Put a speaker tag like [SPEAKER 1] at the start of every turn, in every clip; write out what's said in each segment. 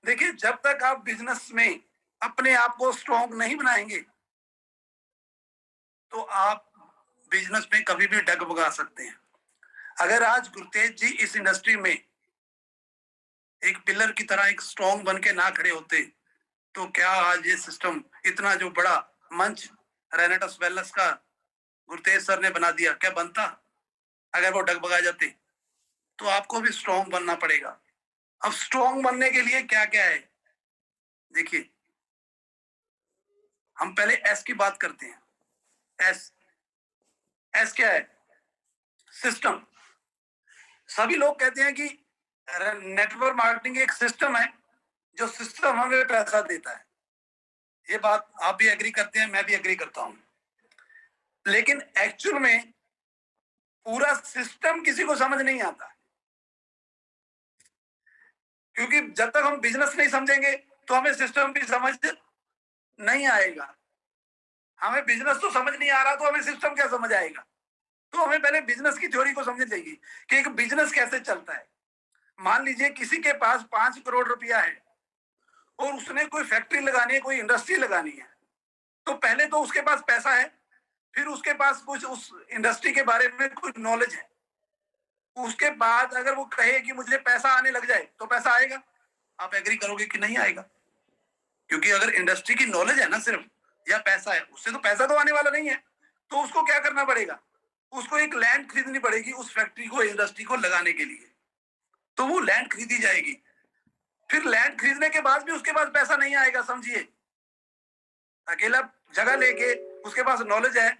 [SPEAKER 1] देखिए, जब तक आप बिजनेस में अपने आप को स्ट्रॉन्ग नहीं बनाएंगे तो आप बिजनेस में कभी भी डगमगा सकते हैं। अगर आज गुरतेज जी इस इंडस्ट्री में एक पिलर की तरह एक स्ट्रॉन्ग बन के ना खड़े होते तो क्या आज ये सिस्टम, इतना जो बड़ा मंच रेनेटस वेलनेस का गुरतेज सर ने बना दिया, क्या बनता? अगर वो डगमगा जाते तो आपको भी स्ट्रॉन्ग बनना पड़ेगा। अब स्ट्रॉन्ग बनने के लिए क्या क्या है, देखिए, हम पहले एस की बात करते हैं। एस एस क्या है? सिस्टम। सभी लोग कहते हैं कि नेटवर्क मार्केटिंग एक सिस्टम है, जो सिस्टम हमें पैसा देता है। ये बात आप भी एग्री करते हैं, मैं भी एग्री करता हूं। लेकिन एक्चुअल में पूरा सिस्टम किसी को समझ नहीं आता, क्योंकि जब तक हम बिजनेस नहीं समझेंगे तो हमें सिस्टम भी समझ नहीं आएगा। हमें बिजनेस तो समझ नहीं आ रहा तो हमें सिस्टम क्या समझ आएगा? तो हमें पहले बिजनेस की थ्योरी को समझनी चाहिए कि एक बिजनेस कैसे चलता है। मान लीजिए किसी के पास 5 करोड़ रुपया है और उसने कोई फैक्ट्री लगानी है, कोई इंडस्ट्री लगानी है, तो पहले तो उसके पास पैसा है, फिर उसके पास कुछ उस इंडस्ट्री के बारे में कुछ नॉलेज है। उसके बाद अगर वो कहे कि मुझे पैसा आने लग जाए तो पैसा आएगा? आप एग्री करोगे कि नहीं आएगा? क्योंकि अगर इंडस्ट्री की नॉलेज है ना सिर्फ, या पैसा है, उससे तो पैसा तो आने वाला नहीं है। तो उसको क्या करना पड़ेगा? उसको एक लैंड खरीदनी पड़ेगी उस फैक्ट्री को, इंडस्ट्री को लगाने के लिए। तो वो लैंड खरीदी जाएगी। फिर लैंड खरीदने के बाद भी उसके पास पैसा नहीं आएगा, समझिए। अकेला जगह लेके उसके पास नॉलेज है,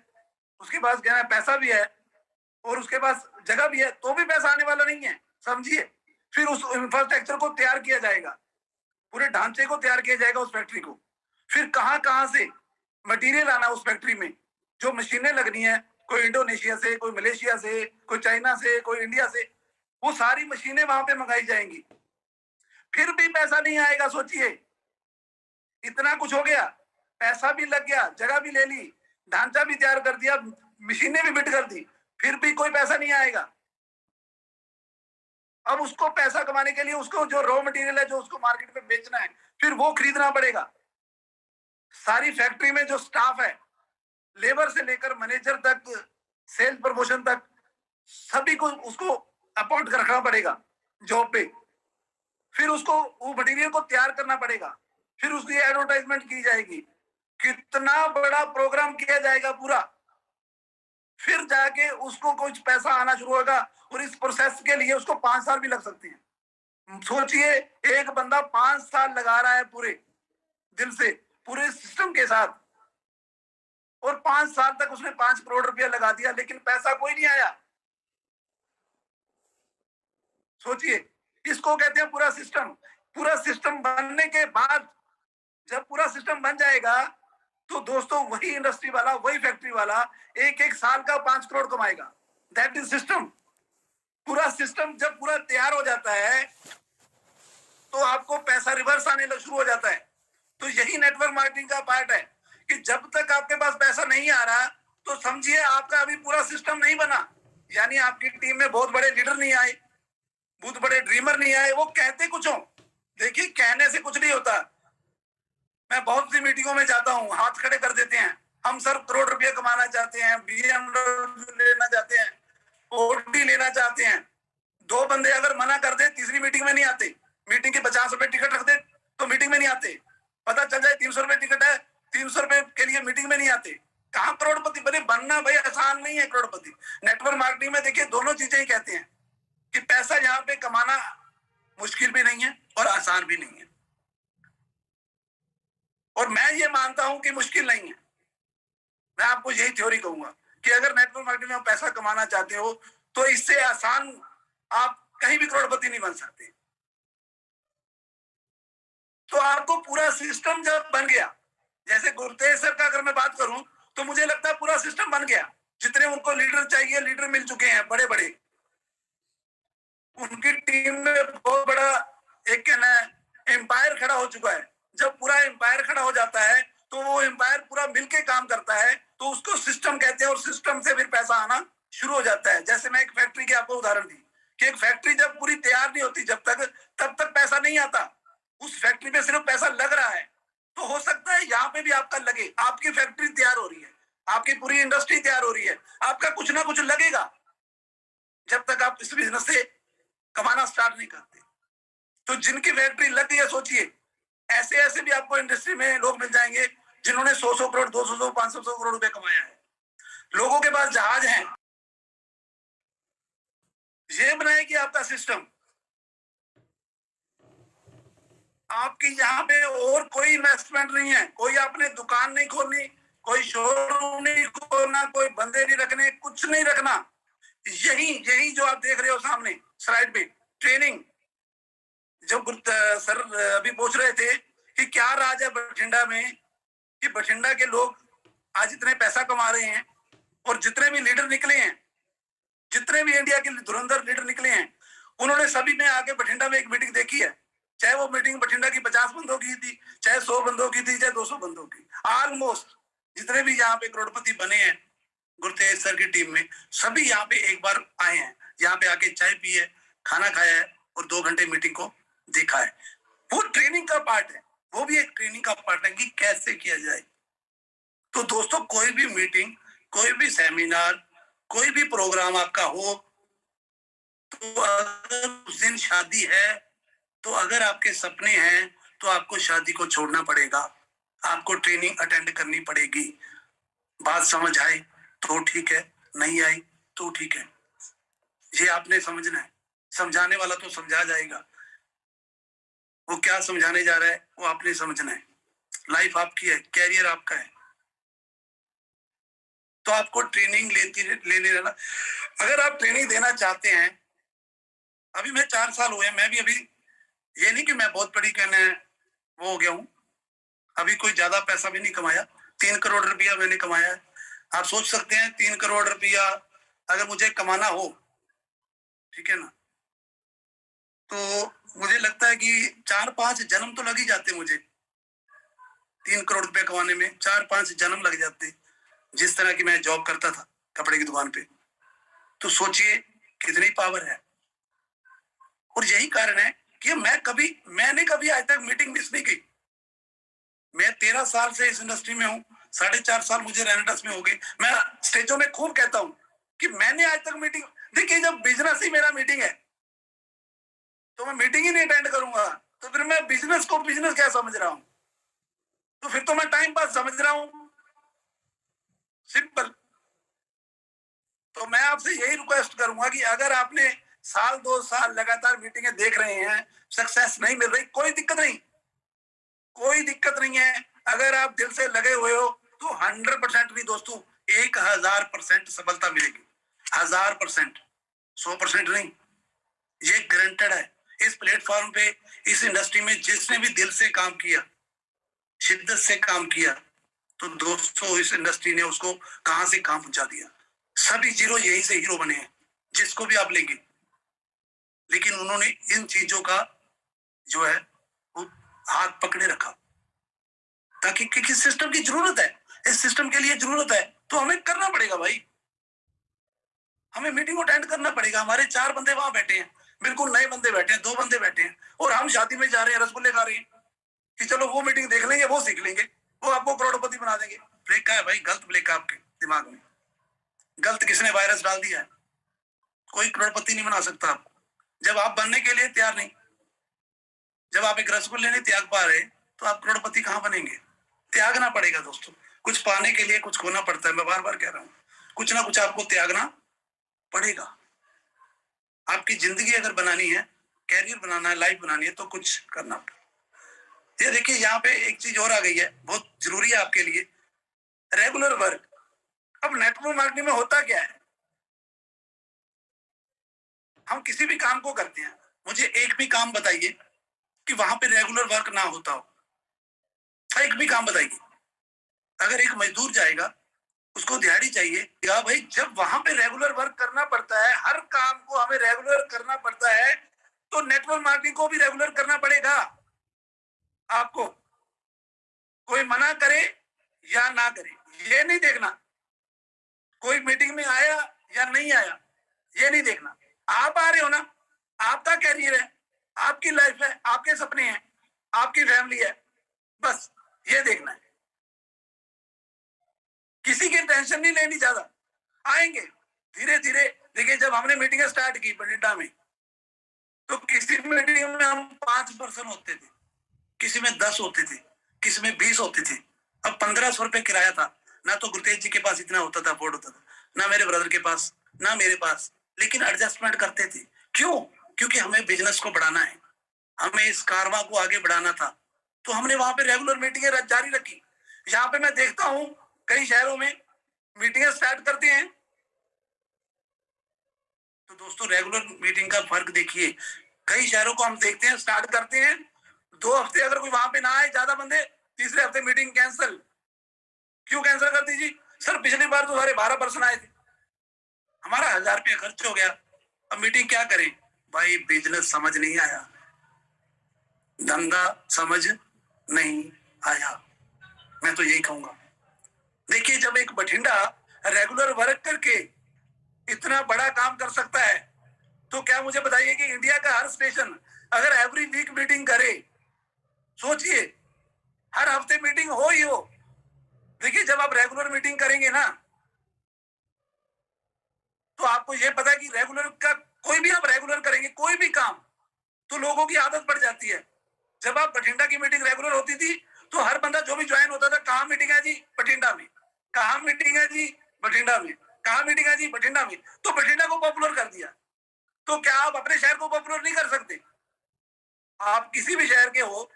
[SPEAKER 1] उसके पास क्या है, पैसा भी है और उसके पास जगह भी है, तो भी पैसा आने वाला नहीं है, समझिए। फिर उस इंफ्रास्ट्रक्चर को तैयार किया जाएगा, पूरे ढांचे को तैयार किया जाएगा उस फैक्ट्री को। फिर कहां कहां से मटेरियल आना उस फैक्ट्री में, जो मशीनें लगनी है, कोई इंडोनेशिया से, कोई मलेशिया से, कोई चाइना से, कोई इंडिया से, वो सारी मशीनें वहां पे मंगाई जाएंगी। फिर भी पैसा नहीं आएगा, सोचिए। इतना कुछ हो गया, पैसा भी लग गया, जगह भी ले ली, ढांचा भी तैयार कर दिया, मशीनें भी बिट कर दी, फिर भी कोई पैसा नहीं आएगा। अब उसको पैसा कमाने के लिए उसको जो रॉ मटेरियल है, जो उसको मार्केट में बेचना है, फिर वो खरीदना पड़ेगा। सारी फैक्ट्री में जो स्टाफ है, लेबर से लेकर मैनेजर तक, सेल्स प्रमोशन तक, सभी को उसको अपॉइंट कर रखना पड़ेगा जॉब पे। फिर उसको वो मटेरियल को तैयार करना पड़ेगा, फिर उसकी एडवर्टाइजमेंट की जाएगी, कितना बड़ा प्रोग्राम किया जाएगा पूरा। फिर जाके उसको कुछ पैसा आना शुरू होगा, और इस प्रोसेस के लिए उसको 5 साल भी लग सकते हैं। सोचिए, एक बंदा 5 साल लगा रहा है पूरे दिल से, पूरे सिस्टम के साथ, और 5 साल तक उसने 5 करोड़ रुपया लगा दिया, लेकिन पैसा कोई नहीं आया। सोचिए, इसको कहते हैं पूरा सिस्टम। पूरा सिस्टम बनने के बाद, जब पूरा सिस्टम बन जाएगा, तो दोस्तों वही इंडस्ट्री वाला, वही फैक्ट्री वाला एक एक साल का 5 करोड़ कमाएगा। That is system. पूरा सिस्टम जब पूरा तैयार हो जाता है तो आपको पैसा रिवर्स आने लग शुरू हो जाता है। तो यही नेटवर्क मार्केटिंग का पार्ट है कि जब तक आपके पास पैसा नहीं आ रहा तो समझिए आपका अभी पूरा सिस्टम नहीं बना। यानी आपकी टीम में बहुत बड़े लीडर नहीं आए, बहुत बड़े ड्रीमर नहीं आए, वो कहते कुछ हो। देखिए, कहने से कुछ नहीं होता। मैं बहुत सी मीटिंगों में जाता हूँ, हाथ खड़े कर देते हैं, हम सर करोड़ रुपया कमाना चाहते हैं, BMW लेना चाहते हैं, ओडी लेना चाहते हैं। 2 बंदे अगर मना कर दे, तीसरी मीटिंग में नहीं आते। मीटिंग के 50 रुपए टिकट रख दे तो मीटिंग में नहीं आते। पता चल जाए 300 रुपए टिकट है, 300 रुपए के लिए मीटिंग में नहीं आते। कहाँ करोड़पति बने? बनना भाई आसान नहीं है करोड़पति। नेटवर्क मार्केटिंग में देखिए दोनों चीजें ही कहते हैं कि पैसा यहाँ पे कमाना मुश्किल भी नहीं है और आसान भी नहीं है। और मैं ये मानता हूं कि मुश्किल नहीं है। मैं आपको यही थ्योरी कहूंगा कि अगर नेटवर्क मार्केटिंग में पैसा कमाना चाहते हो तो इससे आसान आप कहीं भी करोड़पति नहीं बन सकते। तो आपको पूरा सिस्टम जब बन गया, जैसे गुरतेज सर का अगर मैं बात करूं तो मुझे लगता है पूरा सिस्टम बन गया। जितने उनको लीडर चाहिए, लीडर मिल चुके हैं बड़े बड़े। उनकी टीम में बहुत बड़ा एक एम्पायर खड़ा हो चुका है। जब पूरा एम्पायर खड़ा हो जाता है तो वो एम्पायर पूरा मिलके काम करता है, तो उसको सिस्टम कहते हैं, और सिस्टम से फिर पैसा आना शुरू हो जाता है। जैसे मैं एक फैक्ट्री की आपको उदाहरण दी कि एक फैक्ट्री जब पूरी तैयार नहीं होती जब तक, तब तक पैसा नहीं आता। उस फैक्ट्री में सिर्फ पैसा लग रहा है, तो हो सकता है यहाँ पे भी आपका लगे। आपकी फैक्ट्री तैयार हो रही है, आपकी पूरी इंडस्ट्री तैयार हो रही है, आपका कुछ ना कुछ लगेगा जब तक आप इस बिजनेस से कमाना स्टार्ट नहीं करते। तो जिनकी फैक्ट्री लग गई है, सोचिए ऐसे ऐसे भी आपको इंडस्ट्री में लोग मिल जाएंगे जिन्होंने 100 करोड़, 200, 500 करोड़ रुपए कमाया है। लोगों के पास जहाज है। ये बनाएगी आपका सिस्टम। आपकी यहाँ पे और कोई इन्वेस्टमेंट नहीं है, कोई आपने दुकान नहीं खोलनी, कोई शोरूम नहीं खोलना, कोई बंदे नहीं रखने, कुछ नहीं रखना। यही यही जो आप देख रहे हो सामने स्लाइड पे, ट्रेनिंग। जो सर अभी पूछ रहे थे कि क्या राज है बठिंडा में, कि बठिंडा के लोग आज इतने पैसा कमा रहे हैं, और जितने भी लीडर निकले हैं, जितने भी इंडिया के धुरंधर लीडर निकले हैं, उन्होंने सभी ने आके बठिंडा में एक मीटिंग देखी है। चाहे वो मीटिंग बठिंडा की 50 बंदों की थी, चाहे 100 बंदों की थी, चाहे 200 बंदों की। ऑलमोस्ट जितने भी यहाँ पे करोड़पति बने हैं गुरतेज सर की टीम में, सभी यहाँ पे एक बार आए हैं, यहाँ पे आके चाय पी है, खाना खाया है और 2 घंटे मीटिंग को देखा है। वो ट्रेनिंग का पार्ट है, वो भी एक ट्रेनिंग का पार्ट है कि कैसे किया जाए। तो दोस्तों, कोई भी मीटिंग, कोई भी सेमिनार, कोई भी प्रोग्राम आपका हो, तो अगर उस दिन शादी है, तो अगर आपके सपने हैं, तो आपको शादी को छोड़ना पड़ेगा, आपको ट्रेनिंग अटेंड करनी पड़ेगी। बात समझ आई तो ठीक है, नहीं आई तो ठीक है। ये आपने समझना है। समझाने वाला तो समझा जाएगा, वो क्या समझाने जा रहा है वो आपने समझना है। लाइफ आपकी है, कैरियर आपका है, तो आपको ट्रेनिंग लेने रहना। अगर आप ट्रेनिंग देना चाहते हैं, अभी मैं 4 साल हुए, मैं भी अभी ये नहीं कि मैं बहुत बड़ी कहने वो हो गया हूं, अभी कोई ज्यादा पैसा भी नहीं कमाया। 3 करोड़ रुपया मैंने कमाया है। आप सोच सकते हैं 3 करोड़ रुपया अगर मुझे कमाना हो, ठीक है ना, तो मुझे लगता है कि 4-5 जन्म तो लग ही जाते मुझे। 3 करोड़ रुपया कमाने में 4-5 जन्म लग जाते, जिस तरह की मैं जॉब करता था कपड़े की दुकान पे। तो सोचिए कितनी पावर है। और यही कारण है कि मैंने कभी आज तक मीटिंग मिस नहीं की। मैं 13 साल से इस इंडस्ट्री में हूँ, 4.5 साल मुझे रेनेटस में हो गए। मैं स्टेजों में खूब कहता हूँ कि मैंने आज तक मीटिंग, देखिए जब बिजनेस ही मेरा मीटिंग है, तो मैं मीटिंग ही नहीं अटेंड करूंगा, तो फिर मैं बिजनेस को बिजनेस क्या समझ रहा हूं? तो फिर तो मैं टाइम पास समझ रहा हूं, सिंपल। तो मैं आपसे यही रिक्वेस्ट करूंगा कि अगर आपने 1-2 साल लगातार मीटिंगें देख रहे हैं, सक्सेस नहीं मिल रही, कोई दिक्कत नहीं, कोई दिक्कत नहीं है। अगर आप दिल से लगे हुए हो तो 100% नहीं दोस्तों, 1000% सफलता मिलेगी। 1000%, 100% नहीं, ये गारंटेड है। इस प्लेटफॉर्म पे, इस इंडस्ट्री में जिसने भी दिल से काम किया, शिद्दत से काम किया, तो दोस्तों इस इंडस्ट्री ने उसको कहां से कहां पहुंचा दिया। सभी जीरो यही से हीरो बने हैं, जिसको भी आप लेंगे। लेकिन उन्होंने इन चीजों का जो है वो हाथ पकड़े रखा, ताकि क्योंकि सिस्टम की जरूरत है, इस सिस्टम के लिए जरूरत है, तो हमें करना पड़ेगा भाई। हमें मीटिंग अटेंड करना पड़ेगा। हमारे 4 बंदे वहां बैठे हैं, बिल्कुल नए बंदे बैठे हैं, 2 बंदे बैठे हैं, और हम शादी में जा रहे हैं, रसगुल्ले खा रहे हैं कि चलो वो मीटिंग देख लेंगे, वो सीख लेंगे, वो आपको करोड़पति बना देंगे। ब्रेक का है भाई, गलत ब्रेक है आपके दिमाग में। गलत किसने वायरस डाल दिया है? कोई करोड़पति नहीं बना सकता आपको, जब आप बनने के लिए तैयार नहीं। जब आप एक रसगुल्ले नहीं त्याग पा रहे, तो आप करोड़पति कहां बनेंगे? त्यागना पड़ेगा दोस्तों, कुछ पाने के लिए कुछ खोना पड़ता है। मैं बार बार कह रहा हूं, कुछ ना कुछ आपको त्यागना पड़ेगा। आपकी जिंदगी अगर बनानी है, कैरियर बनाना है, लाइफ बनानी है, तो कुछ करना पड़ेगा। ये देखिए यहाँ पे एक चीज और आ गई है, बहुत जरूरी है आपके लिए, रेगुलर वर्क। अब नेटवर्क मार्केटिंग में होता क्या है, हम किसी भी काम को करते हैं, मुझे एक भी काम बताइए कि वहां पे रेगुलर वर्क ना होता हो। एक भी काम बताइए। अगर एक मजदूर जाएगा, उसको दिहाड़ी चाहिए, भाई जब वहां पे रेगुलर वर्क करना पड़ता है, हर काम को हमें रेगुलर करना पड़ता है, तो नेटवर्क मार्केटिंग को भी रेगुलर करना पड़ेगा आपको। कोई मना करे या ना करे, ये नहीं देखना। कोई मीटिंग में आया या नहीं आया, ये नहीं देखना। आप आ रहे हो ना, आपका कैरियर है, आपकी लाइफ है, आपके सपने हैं, आपकी फैमिली है, बस ये देखना है। किसी की टेंशन नहीं लेनी ज्यादा, आएंगे धीरे धीरे। देखिए जब हमने मीटिंग स्टार्ट की बठिंडा में, तो किसी मीटिंग में हम 5 पर्सन होते थे, किसी में 10 होते थे, किसी में 20 होते थे। अब 1500 रुपए किराया था, ना तो गुरुतेज जी के पास इतना होता था, अफोर्ड होता था, ना मेरे ब्रदर के पास, ना मेरे पास, लेकिन एडजस्टमेंट करते थे। क्यों? क्योंकि हमें बिजनेस को बढ़ाना है, हमें इस कारवा को आगे बढ़ाना था। तो हमने वहां पे रेगुलर मीटिंगें जारी रखी। यहाँ पे मैं देखता हूँ कई शहरों में मीटिंगें स्टार्ट करते हैं, तो दोस्तों रेगुलर मीटिंग का फर्क देखिए। कई शहरों को हम देखते हैं स्टार्ट करते हैं, 2 हफ्ते अगर कोई वहां पे ना आए ज्यादा बंदे, तीसरे हफ्ते मीटिंग कैंसिल। क्यों कैंसिल कर दीजिए? सर पिछली बार तो सारे 12 पर्सन आए थे, हमारा 1000 रुपया खर्च हो गया, अब मीटिंग क्या करें? भाई बिजनेस समझ नहीं आया, धंधा समझ नहीं आया, मैं तो यही कहूंगा। देखिए जब एक बठिंडा रेगुलर वर्क करके इतना बड़ा काम कर सकता है, तो क्या मुझे बताइए कि इंडिया का हर स्टेशन अगर एवरी वीक मीटिंग करे, सोचिए हर हफ्ते मीटिंग हो ही हो। देखिए जब आप रेगुलर मीटिंग करेंगे ना, तो आपको यह पता है कि रेगुलर का कोई भी आप रेगुलर करेंगे कोई भी काम, तो लोगों की आदत पड़ जाती है। जब आप बठिंडा की मीटिंग रेगुलर होती थी, तो हर बंदा जो भी ज्वाइन होता था, कहाँ मीटिंग है जी? बठिंडा में। कहाँ मीटिंग है जी? बठिंडा में। कहाँ मीटिंग है जी? बठिंडा में। तो बठिंडा को पॉपुलर कर दिया। तो क्या आप अपने शहर को पॉपुलर नहीं कर सकते? आप किसी भी शहर के हो,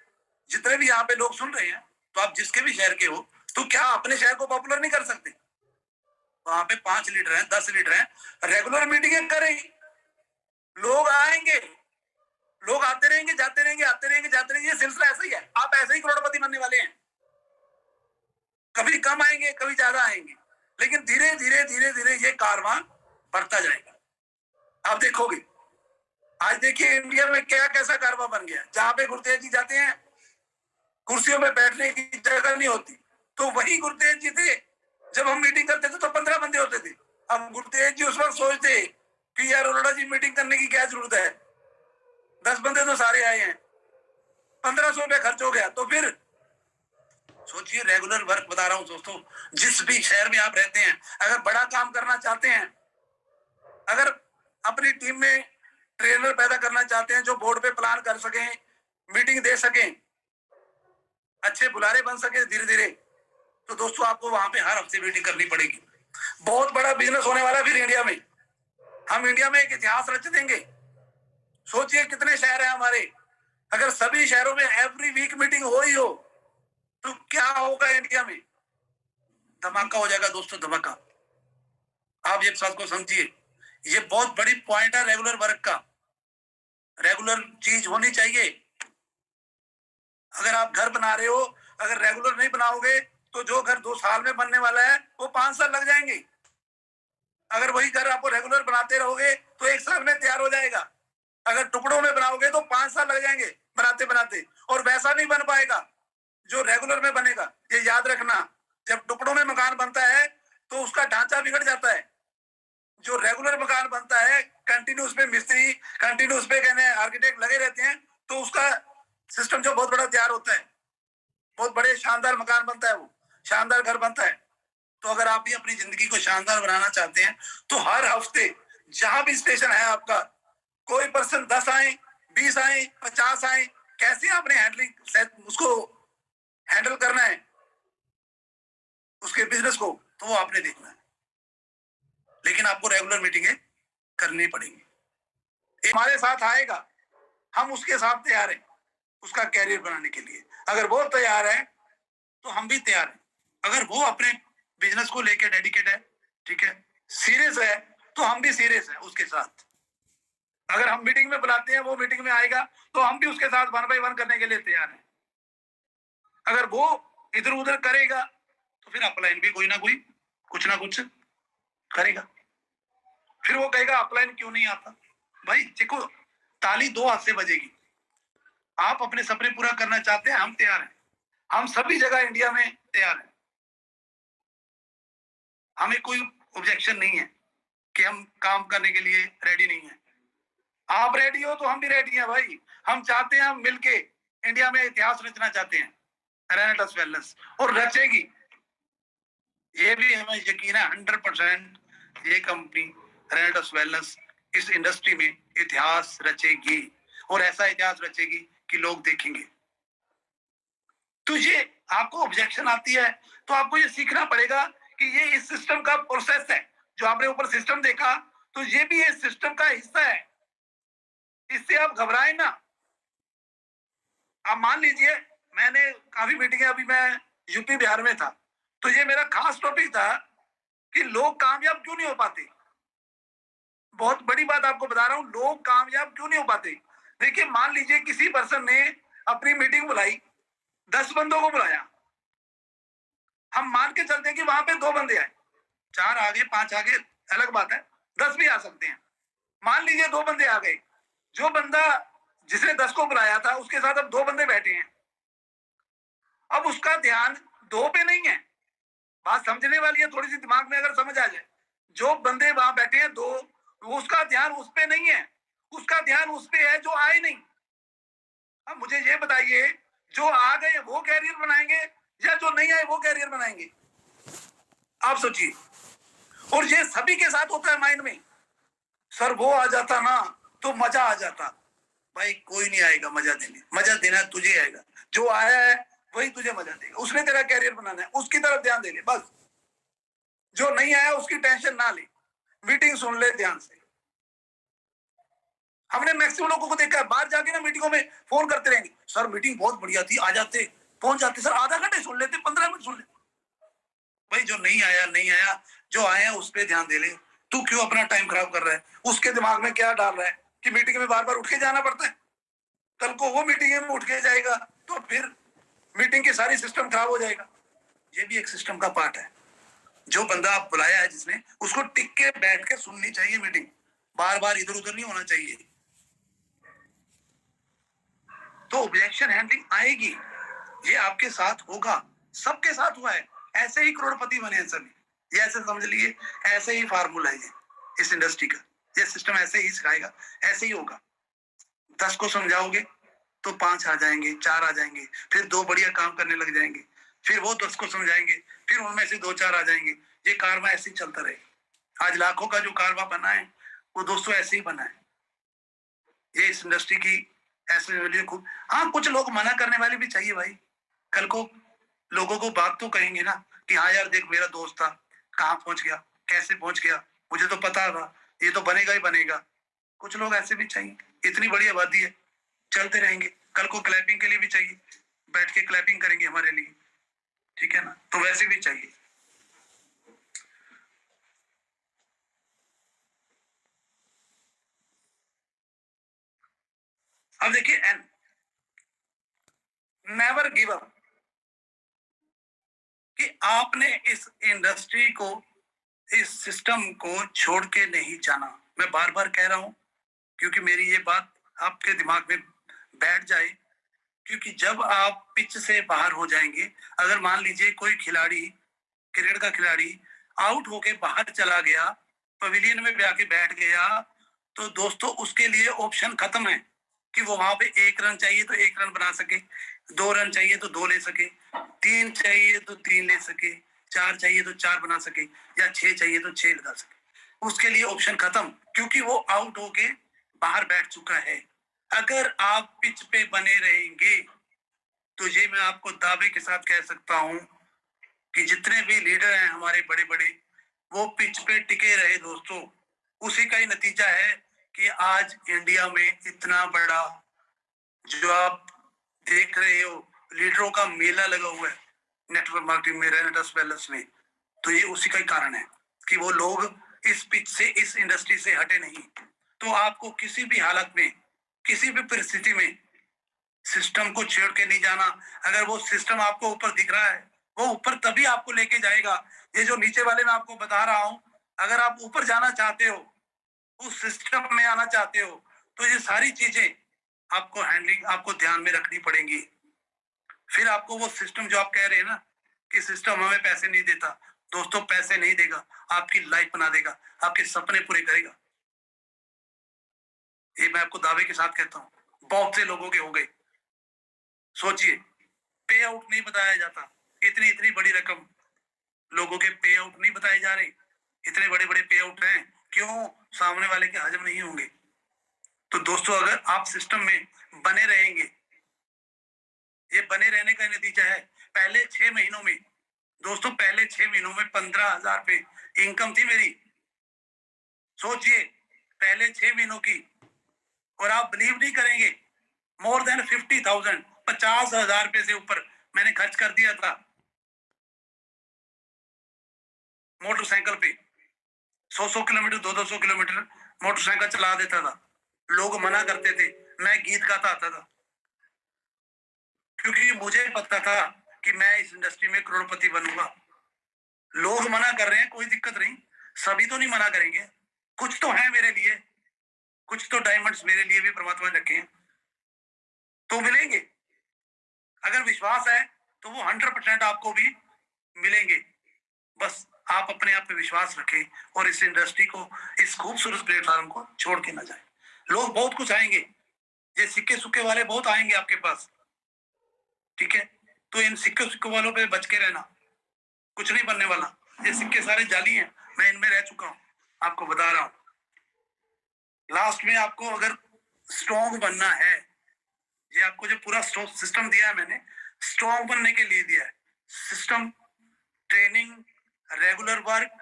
[SPEAKER 1] जितने भी यहाँ पे लोग सुन रहे हैं, तो आप जिसके भी शहर के हो, तो क्या अपने शहर को पॉपुलर नहीं कर सकते? वहां पे 5 लीडर हैं, 10 लीडर हैं, रेगुलर मीटिंगें करें, लोग आएंगे, लोग आते रहेंगे, जाते रहेंगे, आते रहेंगे, जाते रहेंगे। ये सिलसिला ऐसा ही है, आप ऐसे ही करोड़पति बनने वाले हैं। कभी कम आएंगे, कभी ज्यादा आएंगे, लेकिन धीरे धीरे धीरे धीरे ये कारवां बढ़ता जाएगा। आप देखोगे आज देखिए इंडिया में क्या कैसा कारवां बन गया। जहां पे गुरुतेज जी जाते हैं, कुर्सियों में बैठने की जगह नहीं होती, तो वही गुरुतेज जी थे। जब हम मीटिंग करते थे तो 15 बंदे होते थे। अब गुरुतेज जी उस वक्त सोचते कि यार अरोड़ा जी मीटिंग करने की क्या जरूरत है, 10 बंदे तो सारे आए हैं, 1500 रुपया खर्च हो गया। तो फिर सोचिए, रेगुलर वर्क बता रहा हूं दोस्तों, जिस भी शहर में आप रहते हैं, अगर बड़ा काम करना चाहते हैं, अगर अपनी टीम में ट्रेनर पैदा करना चाहते हैं जो बोर्ड पे प्लान कर सकें, मीटिंग दे सकें, अच्छे बुलारे बन सके धीरे धीरे, तो दोस्तों आपको वहां पे हर हफ्ते मीटिंग करनी पड़ेगी। बहुत बड़ा बिजनेस होने वाला है फिर इंडिया में। हम इंडिया में एक इतिहास रच देंगे। सोचिए कितने शहर हैं हमारे, अगर सभी शहरों में एवरी वीक मीटिंग हो ही हो, तो क्या होगा इंडिया में? धमाका हो जाएगा दोस्तों, धमाका। आप ये बात को समझिए, ये बहुत बड़ी पॉइंट है रेगुलर वर्क का। रेगुलर चीज होनी चाहिए। अगर आप घर बना रहे हो, अगर रेगुलर नहीं बनाओगे, तो जो घर 2 साल में बनने वाला है वो 5 साल लग जाएंगे। अगर वही घर आपको रेगुलर बनाते रहोगे तो 1 साल में तैयार हो जाएगा। अगर टुकड़ों में बनाओगे तो 5 साल लग जाएंगे बनाते बनाते, और वैसा नहीं बन पाएगा जो रेगुलर में बनेगा। ये याद रखना, जब टुकड़ों में मकान बनता है तो उसका ढांचा बिगड़ जाता है। जो रेगुलर मकान बनता है, कंटिन्यू उसमें मिस्त्री, कंटिन्यू उसमें कहने आर्किटेक्ट लगे रहते हैं, तो उसका सिस्टम जो बहुत बड़ा तैयार होता है, बहुत बड़े शानदार मकान बनता है, वो शानदार घर बनता है। तो अगर आप भी अपनी जिंदगी को शानदार बनाना चाहते हैं, तो हर हफ्ते जहां भी स्टेशन है आपका, कोई पर्सन 10 आए, 20 आए, 50 आए, कैसे आपने हैंडलिंग उसको हैंडल करना है उसके बिजनेस को, तो वो आपने देखना है। लेकिन आपको रेगुलर मीटिंगें करनी पड़ेंगी। हमारे साथ आएगा, हम उसके साथ तैयार हैं उसका कैरियर बनाने के लिए। अगर वो तैयार है तो हम भी तैयार हैं। अगर वो अपने बिजनेस को लेकर डेडिकेट है, ठीक है, सीरियस है, तो हम भी सीरियस है उसके साथ। अगर हम मीटिंग में बुलाते हैं, वो मीटिंग में आएगा, तो हम भी उसके साथ 1 बाय 1 करने के लिए तैयार हैं। अगर वो इधर उधर करेगा, तो फिर अपलाइन भी कोई ना कोई कुछ ना कुछ करेगा। फिर वो कहेगा अपलाइन क्यों नहीं आता। भाई देखो, ताली 2 हाथ से बजेगी। आप अपने सपने पूरा करना चाहते हैं, हम तैयार हैं। हम सभी जगह इंडिया में तैयार हैं। हमें कोई ऑब्जेक्शन नहीं है कि हम काम करने के लिए रेडी नहीं है। आप रेडी हो तो हम भी रेडी हैं भाई। हम चाहते हैं हम मिलके इंडिया में इतिहास रचना चाहते हैं रेनेटस वेलनेस, और रचेगी। ये भी हमें यकीन है 100% ये कंपनी रेनेटस वेलनेस इस इंडस्ट्री में इतिहास रचेगी, और ऐसा इतिहास रचेगी कि लोग देखेंगे। तो ये आपको ऑब्जेक्शन आती है तो आपको ये सीखना पड़ेगा कि ये इस सिस्टम का प्रोसेस है। जो आपने ऊपर सिस्टम देखा तो ये भी इस सिस्टम का हिस्सा है, इससे आप घबराए ना। आप मान लीजिए मैंने काफी मीटिंगें, अभी मैं यूपी बिहार में था, तो ये मेरा खास टॉपिक था कि लोग कामयाब क्यों नहीं हो पाते। बहुत बड़ी बात आपको बता रहा हूं, लोग कामयाब क्यों नहीं हो पाते। देखिए मान लीजिए किसी पर्सन ने अपनी मीटिंग बुलाई, 10 बंदों को बुलाया, हम मान के चलते हैं कि वहां पे 2 बंदे आए, 4 आ गए, 5 आ गए, अलग बात है, 10 भी आ सकते हैं। मान लीजिए 2 बंदे आ गए, जो बंदा जिसने 10 को बुलाया था उसके साथ अब 2 बंदे बैठे हैं। अब उसका ध्यान 2 पे नहीं है। बात समझने वाली है, थोड़ी सी दिमाग में अगर समझ आ जाए। जो बंदे वहां बैठे हैं 2, उसका ध्यान उस पे नहीं है, उसका ध्यान उस पे है जो आए नहीं। अब मुझे ये बताइए, जो आ गए वो कैरियर बनाएंगे या जो नहीं आए वो कैरियर बनाएंगे? आप सोचिए। और ये सभी के साथ होता है माइंड में। सर वो आ जाता ना तो मजा आ जाता। भाई कोई नहीं आएगा मजा देने, मजा देना तुझे आएगा। जो आया है वही तुझे मजा देगा, उसने तेरा कैरियर बनाना है, उसकी तरफ ध्यान दे ले बस। जो नहीं आया उसकी टेंशन ना ले, मीटिंग सुन ले ध्यान से। हमने मैक्सिमम लोगों को देखा है बाहर जाके ना मीटिंगों में फोन करते रहेंगे, सर मीटिंग बहुत बढ़िया थी, आ जाते, पहुंच जाते, सर आधा घंटे सुन लेते, 15 मिनट सुन लेते। भाई जो नहीं आया नहीं आया, जो आया उस पर ध्यान दे ले। तू क्यों अपना टाइम खराब कर रहा है? उसके दिमाग में क्या डाल रहा है कि मीटिंग में बार बार उठ के जाना पड़ता है। कल को वो मीटिंग में उठ के जाएगा तो फिर मीटिंग की सारी सिस्टम खराब हो जाएगा। ये भी एक सिस्टम का पार्ट है। जो बंदा आप बुलाया है जिसने, उसको टिक के बैठ के सुननी चाहिए मीटिंग, बार बार इधर उधर नहीं होना चाहिए। तो ऑब्जेक्शन हैंडलिंग आएगी, ये आपके साथ होगा, सबके साथ हुआ है। ऐसे ही करोड़पति बने हैं सभी। ये ऐसे समझ लिए, ऐसे ही फार्मूला है ये इस इंडस्ट्री का। ये सिस्टम ऐसे ही सिखाएगा, ऐसे ही होगा। 10 को समझाओगे तो 5 आ जाएंगे, 4 आ जाएंगे, फिर 2 बढ़िया काम करने लग जाएंगे, फिर वो 10 को समझाएंगे, फिर उनमें से 2-4 आ जाएंगे। ये कारवा ऐसे ही चलता रहेगा। आज लाखों का जो कारवा बना है वो दोस्तों ऐसे ही बना है। ये इस इंडस्ट्री की ऐसे खूब। हाँ कुछ लोग मना करने वाले भी चाहिए भाई। कल को लोगों को बात तो कहेंगे ना कि हाँ यार देख मेरा दोस्त था, कहाँ पहुंच गया, कैसे पहुंच गया, मुझे तो पता था, ये तो बनेगा ही बनेगा। कुछ लोग ऐसे भी चाहिए। इतनी बड़ी आबादी है, चलते रहेंगे। कल को क्लैपिंग के लिए भी चाहिए, बैठ के क्लैपिंग करेंगे हमारे लिए, ठीक है ना? तो वैसे भी चाहिए। अब देखिए एन, नेवर गिव अप, कि आपने इस इंडस्ट्री को, इस सिस्टम को छोड़ के नहीं जाना। मैं बार बार कह रहा हूं क्योंकि मेरी ये बात आपके दिमाग में बैठ जाए। क्योंकि जब आप पिच से बाहर हो जाएंगे, अगर मान लीजिए कोई खिलाड़ी, क्रिकेट का खिलाड़ी आउट होके बाहर चला गया, पवेलियन में जाके बैठ गया, तो दोस्तों उसके लिए ऑप्शन खत्म है कि वो वहां पे 1 रन चाहिए तो 1 रन बना सके, 2 रन चाहिए तो 2 ले सके, 3 चाहिए तो 3 ले सके, 4 चाहिए तो 4 बना सके, या 6 चाहिए तो 6 लगा सके। उसके लिए ऑप्शन खत्म, क्योंकि वो आउट होके बाहर बैठ चुका है। अगर आप पिच पे बने रहेंगे तो ये मैं आपको दावे के साथ कह सकता हूं कि जितने भी लीडर हैं हमारे बड़े बड़े, वो पिच पे टिके रहे दोस्तों। उसी का ही नतीजा है कि आज इंडिया में इतना बड़ा जो आप देख रहे हो लीडरों का मेला लगा हुआ है नेटवर्क मार्केटिंग में, रेनेटस वेलनेस में। तो ये उसी का ही कारण है कि वो लोग इस पिच से, इस इंडस्ट्री से हटे नहीं। तो आपको किसी भी हालत में, किसी भी परिस्थिति में सिस्टम को छेड़ के नहीं जाना। अगर वो सिस्टम आपको ऊपर दिख रहा है, वो ऊपर तभी आपको लेके जाएगा। ये जो नीचे वाले मैं आपको बता रहा हूं, अगर आप ऊपर जाना चाहते हो, उस सिस्टम में आना चाहते हो, तो ये सारी चीजें आपको हैंडलिंग, आपको ध्यान में रखनी पड़ेंगी। फिर आपको वो सिस्टम जो आप कह रहे हैं ना कि सिस्टम हमें पैसे नहीं देता, दोस्तों पैसे नहीं देगा, आपकी लाइफ बना देगा, आपके सपने पूरे करेगा। ये मैं आपको दावे के साथ कहता हूँ, बहुत से लोगों के हो गए। सोचिए, पे आउट नहीं बताया जाता, इतनी इतनी बड़ी रकम लोगों के पे आउट नहीं बताए जा रहे, इतने बड़े बड़े पे आउट हैं, क्यों? सामने वाले के हजम नहीं होंगे। तो दोस्तों, अगर आप सिस्टम में बने रहेंगे, ये बने रहने का नतीजा है। पहले 6 महीनों में दोस्तों, पहले 6 महीनों में 15,000 रुपए इनकम थी मेरी। सोचिए, पहले 6 महीनों की, और आप बिलीव नहीं करेंगे, मोर देन 50,000, 50,000 रुपए से ऊपर मैंने खर्च कर दिया था मोटरसाइकिल पे। 100 किलोमीटर, 200 किलोमीटर मोटरसाइकिल चला देता था। लोग मना करते थे, मैं गीत गाता आता था, क्योंकि मुझे पता था कि मैं इस इंडस्ट्री में करोड़पति बनूंगा। लोग मना कर रहे हैं, कोई दिक्कत नहीं, सभी तो नहीं मना करेंगे, कुछ तो है मेरे लिए, कुछ तो डायमंड्स मेरे लिए भी परमात्मा ने रखे हैं, तो मिलेंगे। अगर विश्वास है तो वो 100% आपको भी मिलेंगे। बस आप अपने आप पे विश्वास रखें और इस इंडस्ट्री को, इस खूबसूरत प्लेटफॉर्म को छोड़ के ना जाए। लोग बहुत कुछ आएंगे, ये सिक्के सुक्के वाले बहुत आएंगे आपके पास, ठीक है? तो इन सिक्के सुक्के वालों पे बच के रहना, कुछ नहीं बनने वाला। ये सिक्के सारे जाली हैं, मैं इनमें रह चुका हूं, आपको बता रहा हूं। लास्ट में आपको अगर स्ट्रॉन्ग बनना है, ये आपको जो पूरा सिस्टम दिया है मैंने, स्ट्रॉन्ग बनने के लिए दिया है। System, training, regular work,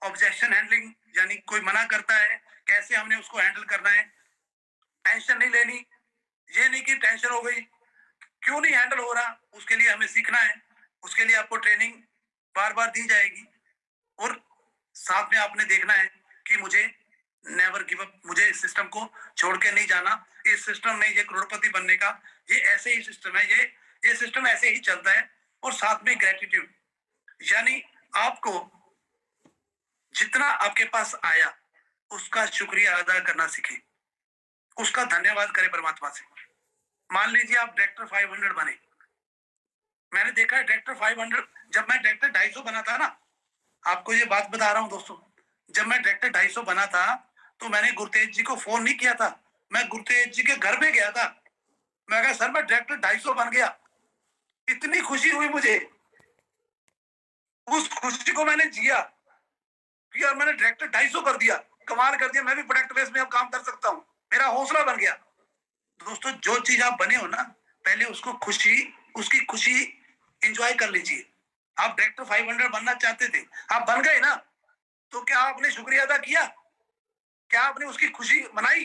[SPEAKER 1] objection handling, यानी कोई मना करता है, कैसे हमने उसको हैंडल करना है, टेंशन नहीं लेनी। ये नहीं कि टेंशन हो गई, क्यों नहीं हैंडल हो रहा, उसके लिए हमें सीखना है, उसके लिए आपको ट्रेनिंग बार बार दी जाएगी, और साथ में आपने देखना है कि मुझे नेवर गिव अप, मुझे इस सिस्टम को छोड़ के नहीं जाना। इस सिस्टम में ये करोड़पति बनने का ये ऐसे ही सिस्टम है, ये सिस्टम ऐसे ही चलता है। और साथ में ग्रेटिट्यूड, यानी आपको जितना आपके पास आया उसका शुक्रिया अदा करना सीखें, उसका धन्यवाद करें परमात्मा से। मान लीजिए आप डायरेक्टर 500 बने, मैंने देखा है डायरेक्टर 500, जब मैं डायरेक्टर 250 बना था ना, आपको ये बात बता रहा हूं दोस्तों, जब मैं डायरेक्टर 250 बना था तो मैंने गुरतेज जी को फोन नहीं किया था, मैं गुरतेज जी के घर पे गया था। मैं कहा सर मैं डायरेक्टर 250 बन गया, इतनी खुशी हुई मुझे, उस खुशी को मैंने जिया कि यार मैंने डायरेक्टर 250 कर दिया, कमाल कर दिया, मैं भी प्रोडक्ट बेस में अब काम कर सकता हूँ, मेरा हौसला बन गया। दोस्तों, जो चीज आप बने हो ना, पहले उसको उसकी खुशी एंजॉय कर लीजिए। आप डायरेक्टर 500 बनना चाहते थे, आप बन गए ना, तो क्या आपने शुक्रिया अदा किया? क्या आपने उसकी खुशी मनाई?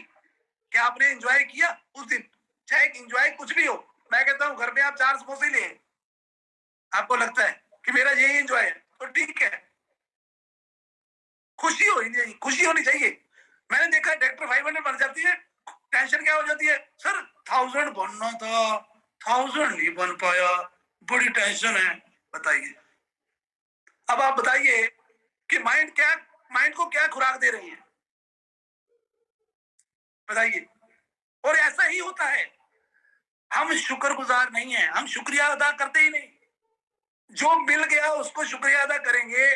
[SPEAKER 1] क्या आपने एंजॉय किया उस दिन? चाहे एंजॉय कुछ भी हो, मैं कहता हूँ घर पे आप 4 समोसे ले, आपको लगता है कि मेरा यही एंजॉय है, तो ठीक है, खुशी होनी चाहिए। मैंने देखा डायरेक्टर 500 बन जाती है, टेंशन क्या हो जाती है, सर 1000 बनना था, 1000 नहीं बन पाया, बड़ी टेंशन है। बताइए, अब आप बताइए कि माइंड को क्या खुराक दे रही है, बताइए। और ऐसा ही होता है, हम शुक्रगुजार नहीं है, हम शुक्रिया अदा करते ही नहीं। जो मिल गया उसको शुक्रिया अदा करेंगे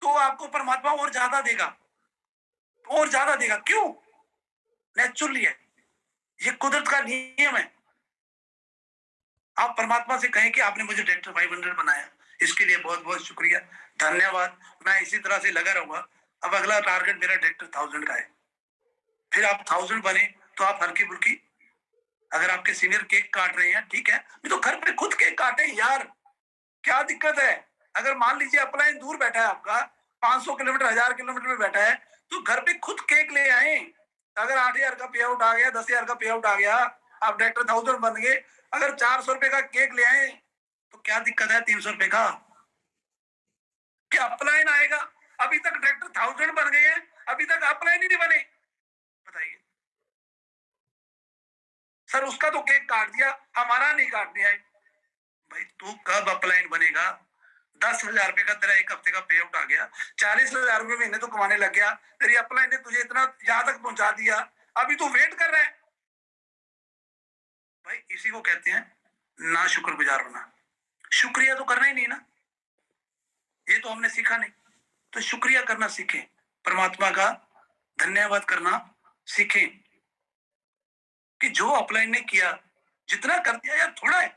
[SPEAKER 1] तो आपको परमात्मा और ज्यादा देगा, और ज्यादा देगा। क्यों? नेचुरली है, ये कुदरत का नियम है। आप परमात्मा से कहें कि आपने मुझे डायरेक्टर 500 बनाया, इसके लिए बहुत बहुत शुक्रिया, धन्यवाद, मैं इसी तरह से लगा रहूंगा। अब अगला टारगेट मेरा डायरेक्टर 1000 का है। फिर आप 1000 बने तो आप हल्की फुल्की, अगर आपके सीनियर केक काट रहे हैं, ठीक है, तो घर पे खुद केक काटे यार, क्या दिक्कत है? अगर मान लीजिए अपलाइन दूर बैठा है आपका, 500 किलोमीटर, 1000 किलोमीटर में बैठा है, तो घर पे खुद केक ले आए। अगर 8000 का पे आउट आ गया, 10,000 का पे आउट आ गया, आप डायरेक्टर 1000 बन गए, अगर 400 रुपए का केक ले आए तो क्या दिक्कत है 300 रुपए का? क्या अपलाइन आएगा? अभी तक डायरेक्टर 1000 बन गए हैं, अभी तक अपलाइन ही नहीं बने, बताइए। सर उसका तो केक काट दिया, हमारा नहीं काट दिया है। भाई तू कब अपलाइन बनेगा? 10,000 रुपए का तेरा एक हफ्ते का पे आउट आ गया, 40,000 रुपए महीने तो कमाने लग गया, तेरी अपलाइन ने तुझे इतना यहां तक पहुंचा दिया, अभी तू वेट कर रहा है। भाई इसी को कहते हैं ना शुक्रगुजार होना। शुक्रिया तो करना ही नहीं ना, ये तो हमने सीखा नहीं, तो शुक्रिया करना सीखें, परमात्मा का धन्यवाद करना सीखें कि जो अपलाइन ने किया, जितना कर दिया यार थोड़ा है,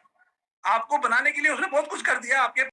[SPEAKER 1] आपको बनाने के लिए उसने बहुत कुछ कर दिया, आपके